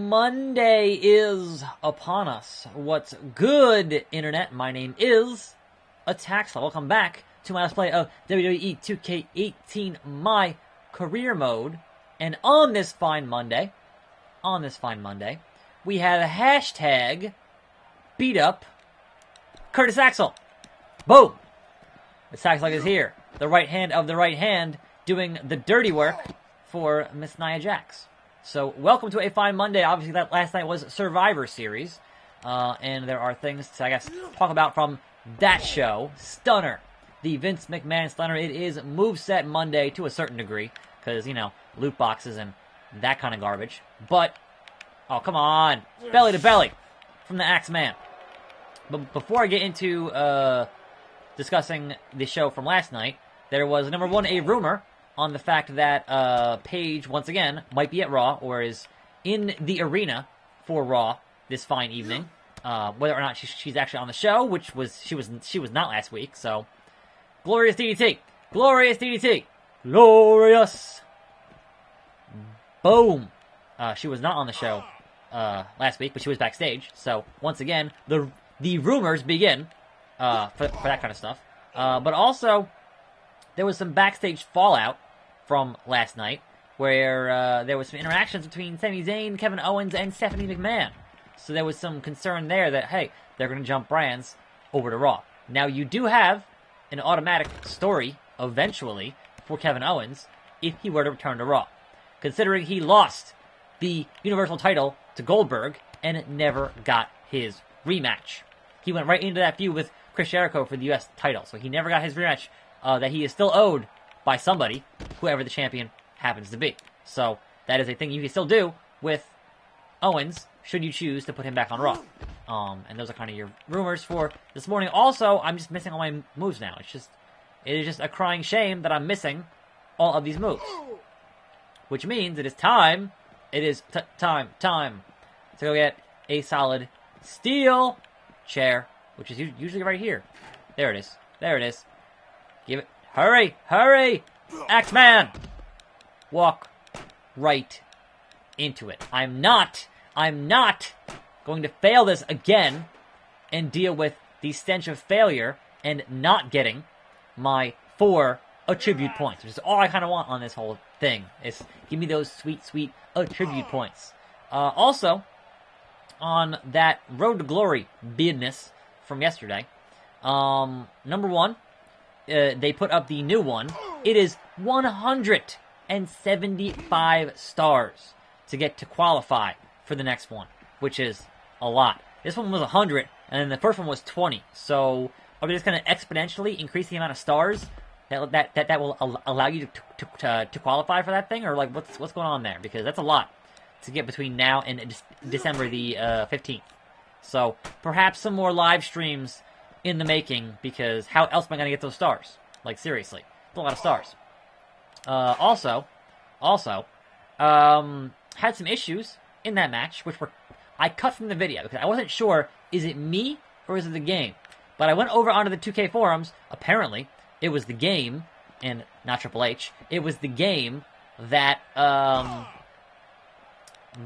Monday is upon us. What's good, Internet? My name is Attaxla. Welcome back to my Let's Play of WWE 2K18, my career mode. And on this fine Monday, we have a hashtag beat up Curtis Axel. Boom! Attaxla is here. The right hand of the right hand doing the dirty work for Miss Nia Jax. So, welcome to a fine Monday. Obviously, that last night was Survivor Series. And there are things to, I guess, talk about from that show. Stunner. The Vince McMahon Stunner. It is Moveset Monday to a certain degree. Because, you know, loot boxes and that kind of garbage. But, oh, come on. Belly to belly from the Axeman. But before I get into discussing the show from last night, there was, number one, a rumor on the fact that Paige, once again, might be at Raw, or is in the arena for Raw this fine evening. Whether or not she's actually on the show, which she was not last week. So, glorious DDT, glorious DDT, glorious. Boom. She was not on the show last week, but she was backstage. So once again, the rumors begin for that kind of stuff. But also, there was some backstage fallout from last night, where there was some interactions between Sami Zayn, Kevin Owens, and Stephanie McMahon. So there was some concern there that, hey, they're going to jump brands over to Raw. Now, you do have an automatic story, eventually, for Kevin Owens, if he were to return to Raw. Considering he lost the Universal title to Goldberg, and never got his rematch. He went right into that feud with Chris Jericho for the U.S. title, so he never got his rematch that he is still owed by somebody, whoever the champion happens to be. So, that is a thing you can still do with Owens, should you choose to put him back on Raw. And those are kind of your rumors for this morning. Also, I'm just missing all my moves now. It is just a crying shame that I'm missing all of these moves. Which means it is time to go get a solid steel chair, which is usually right here. There it is. Give it. Hurry! Axeman! Walk right into it. I'm not going to fail this again and deal with the stench of failure and not getting my 4 attribute points, which is all I kind of want on this whole thing. Is give me those sweet attribute points. Also, on that Road to Glory business from yesterday, number one, they put up the new one. It is 175 stars to get to qualify for the next one, which is a lot. This one was 100, and then the first one was 20. So, are we just going to exponentially increase the amount of stars that will allow you to qualify for that thing, or like what's going on there? Because that's a lot to get between now and December the 15th. So perhaps some more live streams in the making, because how else am I going to get those stars? Like seriously, it's a lot of stars. Also, had some issues in that match, which I cut from the video because I wasn't sure, is it me or is it the game? But I went over onto the 2K forums. Apparently, it was the game, and not Triple H. It was the game that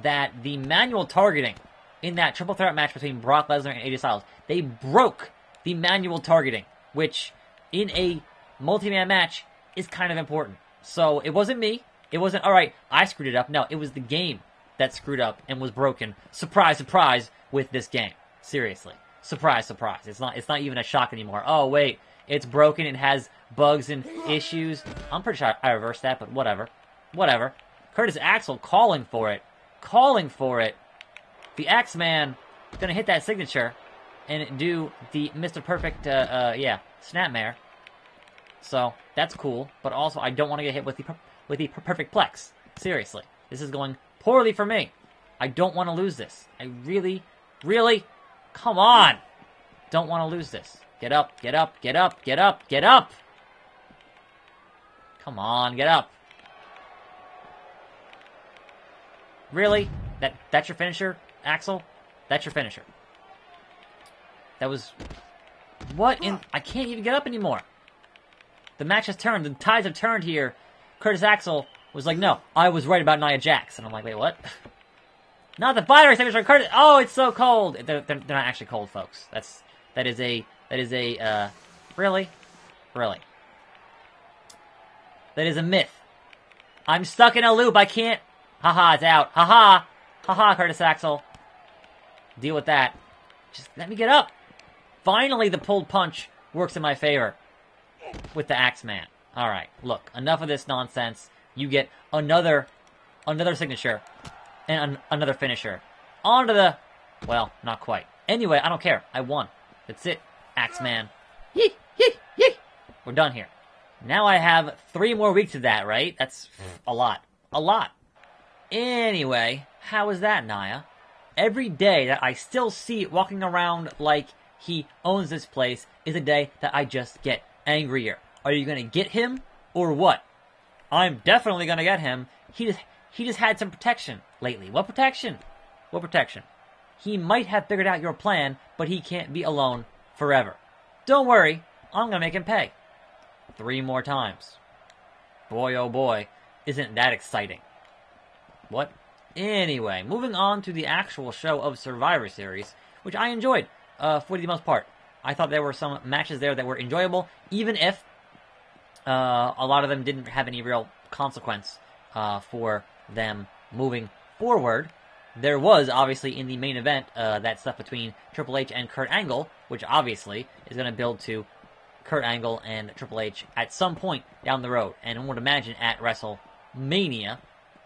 that the manual targeting in that triple threat match between Brock Lesnar and AJ Styles, they broke the manual targeting, which in a multi-man match is kind of important. So it wasn't me. It wasn't, all right, I screwed it up. No, it was the game that screwed up and was broken. Surprise, surprise, with this game. Seriously. Surprise, surprise. It's not even a shock anymore. Oh, wait. It's broken. It has bugs and issues. I'm pretty sure I reversed that, but whatever. Whatever. Curtis Axel calling for it. The Axeman gonna hit that signature and do the Mr. Perfect, snapmare. So, that's cool. But also, I don't want to get hit with the Perfect Plex. Seriously. This is going poorly for me. I don't want to lose this. I really, come on. Don't want to lose this. Get up. Come on, get up. Really? That's your finisher, Axel? That's your finisher. That was... What in... I can't even get up anymore. The match has turned. The tides have turned here. Curtis Axel was like, no, I was right about Nia Jax. And I'm like, wait, what? Not the fire extinguisher, Curtis. Oh, it's so cold. They're not actually cold, folks. That is a really. That is a myth. I'm stuck in a loop. I can't. Haha, it's out. Haha. Haha, Curtis Axel. Deal with that. Just let me get up. Finally, the pulled punch works in my favor with the Axeman. Alright, look. Enough of this nonsense. You get another signature and another finisher. On to the... Well, not quite. Anyway, I don't care. I won. That's it, Axeman. Yee, yee, yee. We're done here. Now I have 3 more weeks of that, right? That's a lot. A lot. Anyway, how is that, Naya? Every day that I still see walking around like he owns this place is a day that I just get angrier. Are you gonna get him, or what? I'm definitely gonna get him. He just had some protection lately. What protection? What protection? He might have figured out your plan, but he can't be alone forever. Don't worry, I'm gonna make him pay. 3 more times. Boy, oh boy, isn't that exciting. What? Anyway, moving on to the actual show of Survivor Series, which I enjoyed for the most part. I thought there were some matches there that were enjoyable, even if a lot of them didn't have any real consequence for them moving forward. There was, obviously, in the main event, that stuff between Triple H and Kurt Angle, which obviously is going to build to Kurt Angle and Triple H at some point down the road, and I would imagine at WrestleMania.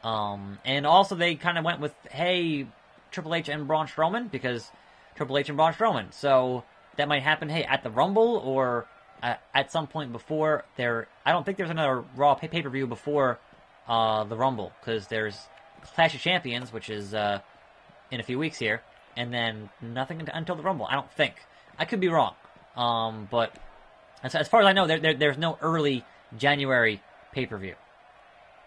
And also they kind of went with, hey, Triple H and Braun Strowman, because Triple H and Braun Strowman. So that might happen, hey, at the Rumble or at some point before there. I don't think there's another Raw pay-per-view before the Rumble, because there's Clash of Champions, which is in a few weeks here, and then nothing until the Rumble. I don't think. I could be wrong. But as far as I know, there's no early January pay-per-view.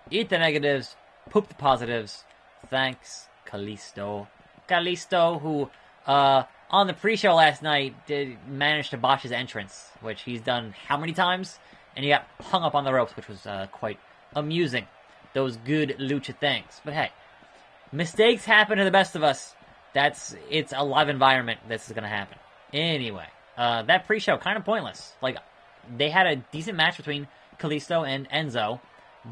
Eat the negatives, poop the positives. Thanks, Kalisto. Kalisto, who on the pre-show last night did manage to botch his entrance, which he's done how many times? And he got hung up on the ropes, which was quite amusing. Those good lucha things. But hey, mistakes happen to the best of us. It's a live environment. This is going to happen. Anyway, that pre-show, kind of pointless. Like, they had a decent match between Kalisto and Enzo,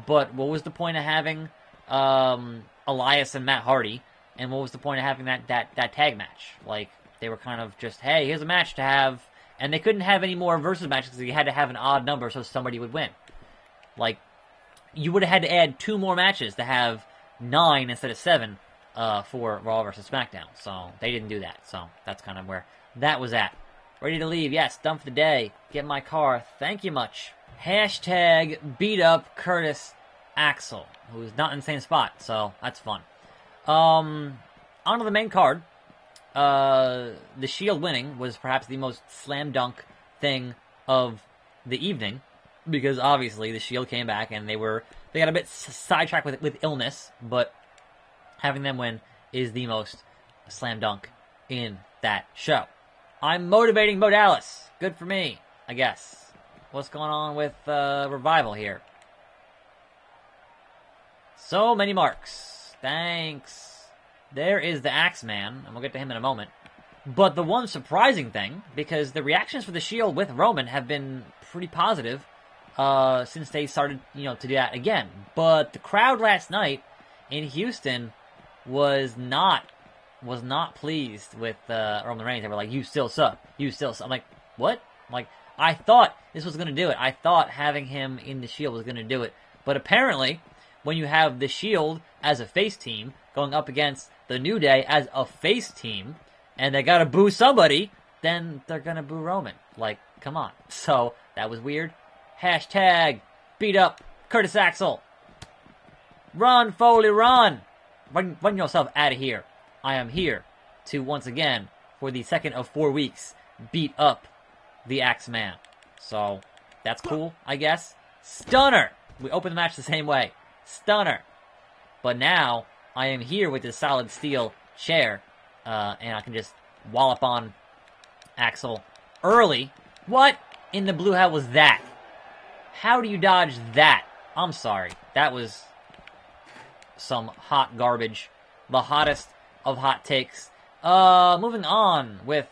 but what was the point of having Elias and Matt Hardy? And what was the point of having that tag match? Like, they were kind of just, hey, here's a match to have. And they couldn't have any more versus matches because you had to have an odd number so somebody would win. Like, you would have had to add 2 more matches to have 9 instead of 7 for Raw versus SmackDown. So they didn't do that. So that's kind of where that was at. Ready to leave. Yes, done for the day. Get in my car. Thank you much. Hashtag beat up Curtis Axel, who's not in the same spot. So that's fun. On to the main card. The Shield winning was perhaps the most slam dunk thing of the evening, because obviously the Shield came back and they got a bit sidetracked with illness, but having them win is the most slam dunk in that show. I'm motivating Bo Dallas. Good for me, I guess. What's going on with Revival here? So many marks. Thanks. There is the Axeman, and we'll get to him in a moment. But the one surprising thing, because the reactions for the Shield with Roman have been pretty positive since they started, to do that again. But the crowd last night in Houston was not pleased with Roman Reigns. They were like, "You still suck. You still suck." I'm like, what? Like, I thought this was going to do it. I thought having him in the Shield was going to do it. But apparently, when you have the Shield as a face team going up against the New Day as a face team, and they gotta boo somebody, then they're gonna boo Roman. Like, come on. So, that was weird. Hashtag beat up Curtis Axel. Run, Foley, run! Run yourself out of here. I am here to, once again, for the second of 4 weeks, beat up the Axeman. So, that's cool, I guess. Stunner! We open the match the same way. Stunner. But now, I am here with this solid steel chair, and I can just wallop on Axel early. What in the blue hell was that? How do you dodge that? I'm sorry. That was some hot garbage. The hottest of hot takes. Moving on with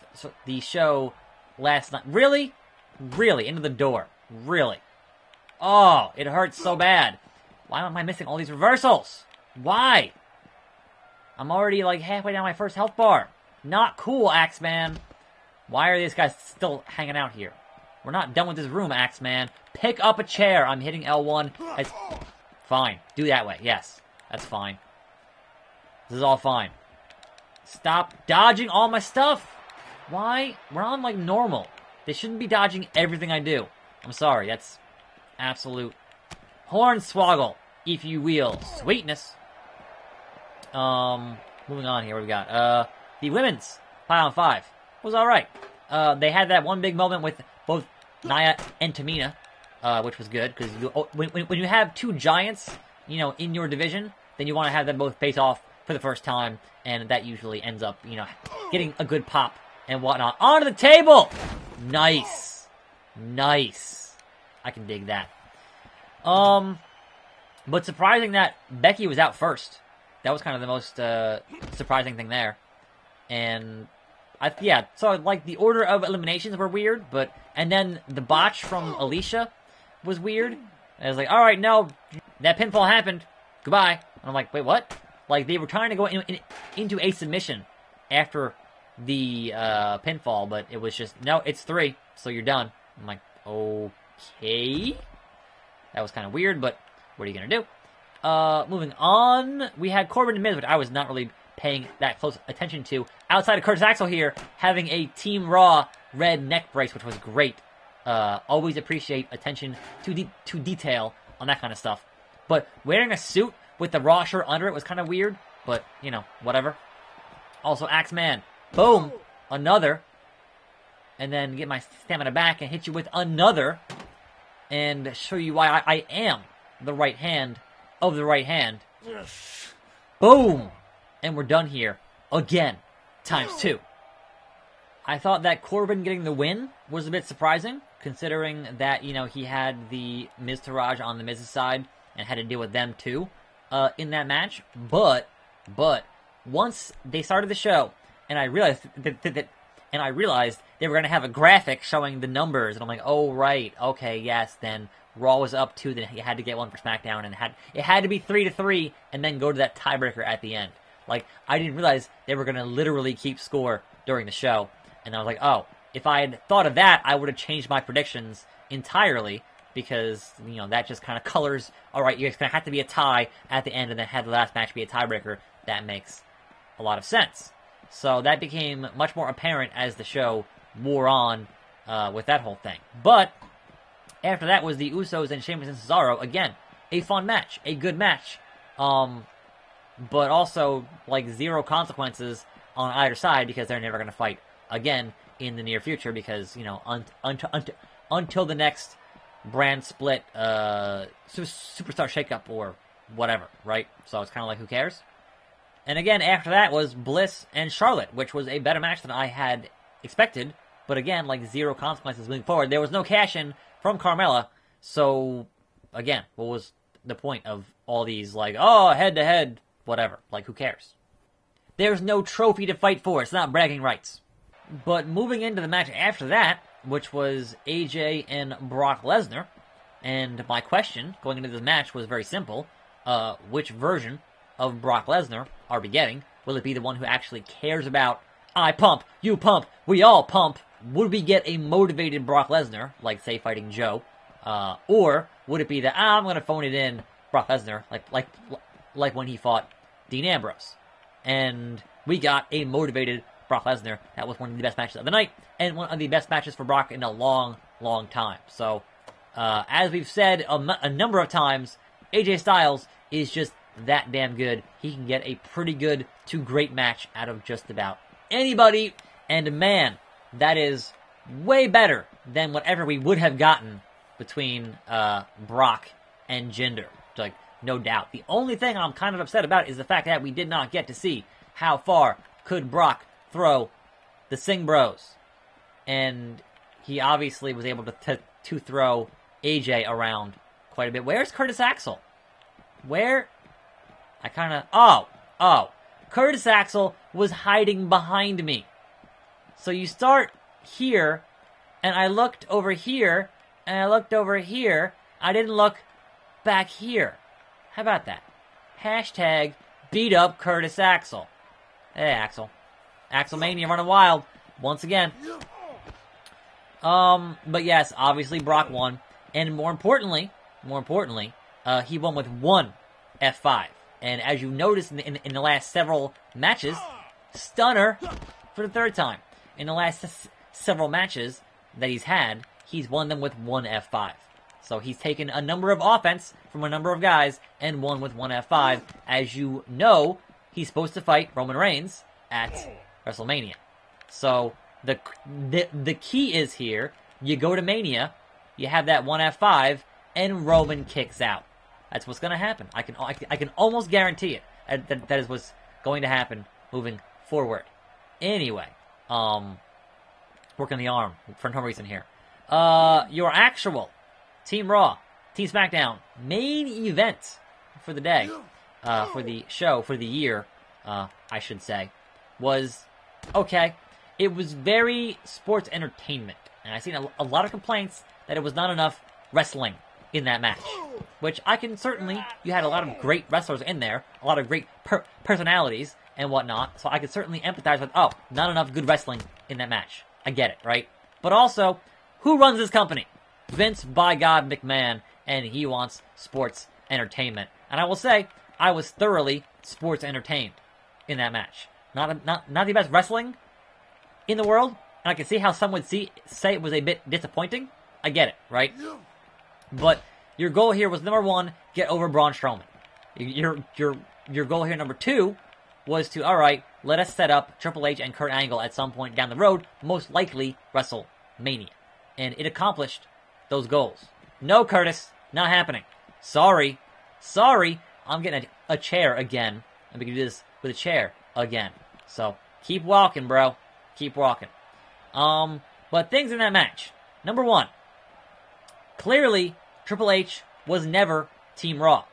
the show last night. Really? Really? Into the door. Really? Oh, it hurts so bad. Why am I missing all these reversals? Why? I'm already like halfway down my first health bar. Not cool, Axeman. Why are these guys still hanging out here? We're not done with this room, Axeman. Pick up a chair. I'm hitting L1. It's fine. Do that way. Yes. That's fine. This is all fine. Stop dodging all my stuff. Why? We're on like normal. They shouldn't be dodging everything I do. I'm sorry. That's absolute hornswoggle, if you will. Sweetness. Moving on here. What do we got? The women's 5-on-5 was alright. They had that one big moment with both Nia and Tamina, which was good, because when you have two giants, you know, in your division, then you want to have them both face off for the first time, and that usually ends up, you know, getting a good pop and whatnot. Onto the table! Nice. Nice. I can dig that. But surprising that Becky was out first. That was kind of the most surprising thing there. And yeah, so like the order of eliminations were weird, and then the botch from Alicia was weird. I was like, all right, no, that pinfall happened. Goodbye. And I'm like, wait, what? Like they were trying to go into a submission after the pinfall, but it was just, no, it's 3, so you're done. I'm like, okay. That was kind of weird, but what are you gonna do? Moving on, we had Corbin and Miz, which I was not really paying that close attention to. Outside of Curtis Axel here, having a Team Raw red neck brace, which was great. Always appreciate attention to detail on that kind of stuff. But wearing a suit with the Raw shirt under it was kind of weird, but, you know, whatever. Also, Axeman, boom, another. And then get my stamina back and hit you with another. And show you why I am the right hand of the right hand. Boom! And we're done here. Again. ×2. I thought that Corbin getting the win was a bit surprising, considering that, you know, he had the Miz Taraj on the Miz's side and had to deal with them too in that match. But once they started the show, and I realized they were going to have a graphic showing the numbers, and I'm like, oh right, okay, yes, then Raw was up 2, then he had to get one for SmackDown, and it had to be 3-3, and then go to that tiebreaker at the end. Like, I didn't realize they were going to literally keep score during the show. And I was like, oh, if I had thought of that, I would have changed my predictions entirely. Because, you know, that just kind of colors, alright, it's going to have to be a tie at the end and then have the last match be a tiebreaker. That makes a lot of sense. So that became much more apparent as the show wore on with that whole thing. But after that was the Usos and Sheamus and Cesaro. Again, a fun match. A good match. But also, like, 0 consequences on either side because they're never going to fight again in the near future because, you know, until the next brand split, superstar shakeup or whatever, right? So it's kind of like, who cares? And again, after that was Bliss and Charlotte, which was a better match than I had expected. But again, like, 0 consequences moving forward. There was no cash-in from Carmella. So, again, what was the point of all these, like, oh, head-to-head, whatever. Like, who cares? There's no trophy to fight for. It's not bragging rights. But moving into the match after that, which was AJ and Brock Lesnar, and my question going into this match was very simple. Which version of Brock Lesnar are we getting? Will it be the one who actually cares about, I pump, you pump, we all pump? Would we get a motivated Brock Lesnar, like, say, fighting Joe? Or would it be that, I'm going to phone it in Brock Lesnar, like when he fought Dean Ambrose? And we got a motivated Brock Lesnar. That was one of the best matches of the night, and one of the best matches for Brock in a long, long time. So, as we've said a number of times, AJ Styles is just that damn good. He can get a pretty good to great match out of just about anybody, and man, that is way better than whatever we would have gotten between Brock and Jinder. Like, no doubt. The only thing I'm kind of upset about is the fact that we did not get to see how far could Brock throw the Singh Bros. And he obviously was able to throw AJ around quite a bit. Where's Curtis Axel? Where? I kind of... Oh. Curtis Axel was hiding behind me. So you start here, and I looked over here, and I looked over here. I didn't look back here. How about that? Hashtag beat up Curtis Axel. Hey, Axel. Axelmania running wild once again. But yes, obviously Brock won, and more importantly, he won with one F5. And as you noticed in the last several matches, stunner for the third time. In the last several matches that he's had, he's won them with one F5. So he's taken a number of offense from a number of guys and won with one F5. As you know, he's supposed to fight Roman Reigns at WrestleMania. So the key is here, you go to Mania, you have that one F5, and Roman kicks out. That's what's going to happen. I can almost guarantee it. That is what's going to happen moving forward. Anyway, working the arm for no reason here. Your actual Team Raw, Team SmackDown main event for the day, for the show, for the year, I should say, was okay. It was very sports entertainment, and I've seen a lot of complaints that it was not enough wrestling in that match, which I can certainly, you had a lot of great wrestlers in there, a lot of great personalities and whatnot, so I could certainly empathize with, oh, not enough good wrestling in that match. I get it, right? But also, who runs this company? Vince, by God, McMahon, and he wants sports entertainment. And I will say, I was thoroughly sports entertained in that match. Not the best wrestling in the world, and I can see how some would say it was a bit disappointing. I get it, right? But your goal here was, number one, get over Braun Strowman. Your goal here, number two, was to, alright, let us set up Triple H and Kurt Angle at some point down the road, most likely WrestleMania. And it accomplished those goals. No, Curtis, not happening. Sorry, I'm getting a chair again. And we can do this with a chair again. So, keep walking, bro. Keep walking. But things in that match. Number one, clearly, Triple H was never Team Raw.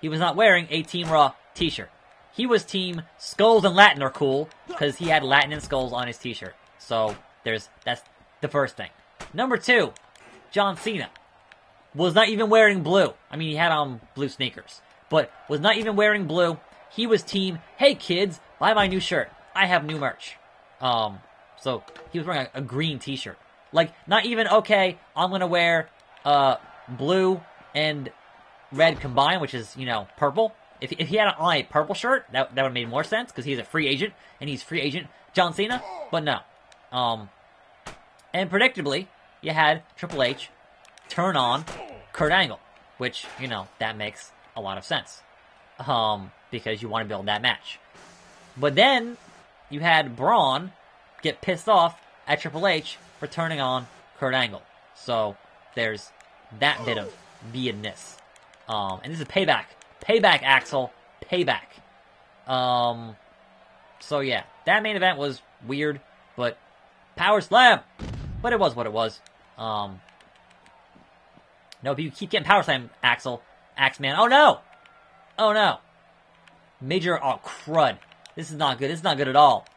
He was not wearing a Team Raw t-shirt. He was Team Skulls and Latin are cool, because he had Latin and Skulls on his t-shirt. So, that's the first thing. Number two, John Cena was not even wearing blue. I mean, he had on blue sneakers, but was not even wearing blue. He was Team, hey kids, buy my new shirt. I have new merch. So, he was wearing a green t-shirt. Like, not even, okay, I'm gonna wear, blue and red combined, which is, purple. If he had on a purple shirt, that would have made more sense, because he's a free agent, and he's free agent John Cena, but no. And predictably, you had Triple H turn on Kurt Angle, which, that makes a lot of sense, because you want to build that match. But then, you had Braun get pissed off at Triple H for turning on Kurt Angle. So, there's that bit of beingness. And this is payback. Payback, Axel. Payback. So yeah, that main event was weird, but Power Slam! But it was what it was. No, if you keep getting Power Slam, Axel, Axeman. Oh no! Oh no! Major, oh crud. This is not good. This is not good at all.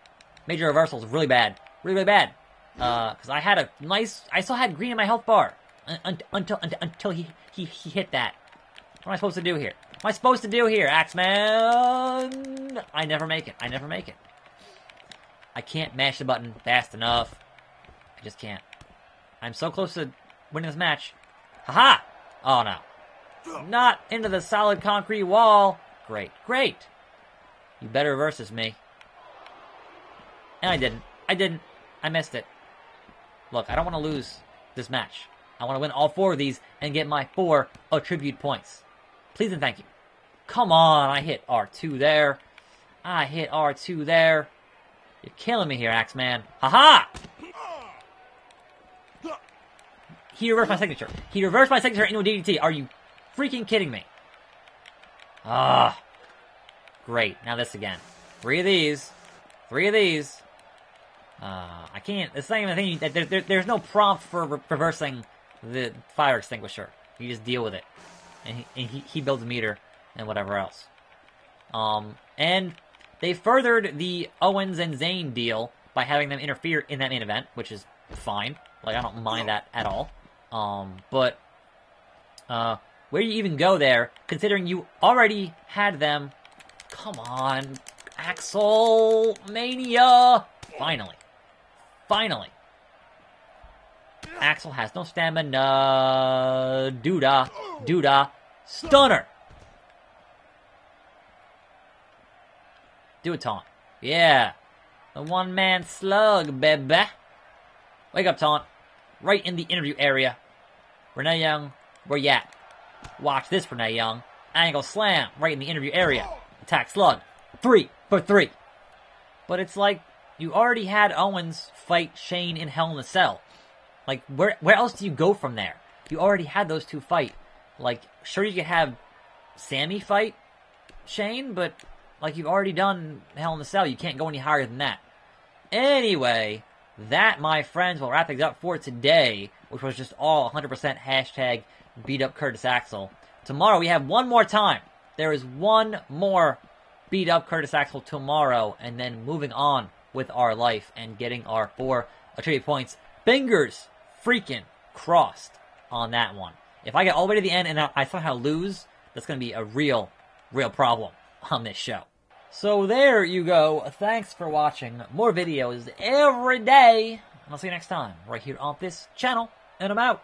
Major reversal is really bad. Really, really bad. Because I had a nice, I still had green in my health bar. Until he hit that. What am I supposed to do here? What am I supposed to do here, Axeman? I never make it. I never make it. I can't mash the button fast enough. I just can't. I'm so close to winning this match. Haha! Oh no. Not into the solid concrete wall. Great. Great. You better reverse this, me. And I didn't. I didn't. I missed it. Look, I don't want to lose this match. I want to win all 4 of these and get my 4 attribute points. Please and thank you. Come on, I hit R2 there. I hit R2 there. You're killing me here, Axeman. Haha! He reversed my signature. He reversed my signature into a DDT. Are you freaking kidding me? Ah. Great. Now this again. 3 of these. 3 of these. I can't. It's not even a thing. There's no prompt for reversing the fire extinguisher. You just deal with it. And he builds a meter and whatever else. And They furthered the Owens and Zayn deal by having them interfere in that main event, which is fine. Like, I don't mind that at all. But where do you even go there, considering you already had them? Come on, Axel Mania! Finally. Axel has no stamina. Duda. Stunner! Do a taunt. Yeah. The one-man slug, baby. Wake up, taunt. Right in the interview area. Renee Young, where you at? Watch this, Renee Young. Angle slam, right in the interview area. Attack slug. 3 for 3. But it's like, you already had Owens fight Shane in Hell in a Cell. Like, where else do you go from there? You already had those two fight. Like, sure you could have Sammy fight Shane, but, like, you've already done Hell in a Cell. You can't go any higher than that. Anyway, that, my friends, will wrap things up for today, which was just all 100% hashtag beat up Curtis Axel. Tomorrow we have one more time. There is one more beat up Curtis Axel tomorrow, and then moving on with our life and getting our 4 attribute points. Fingers freaking crossed on that one. If I get all the way to the end and I somehow lose, that's going to be a real problem on this show. So there you go. Thanks for watching. More videos every day. I'll see you next time right here on this channel, and I'm out.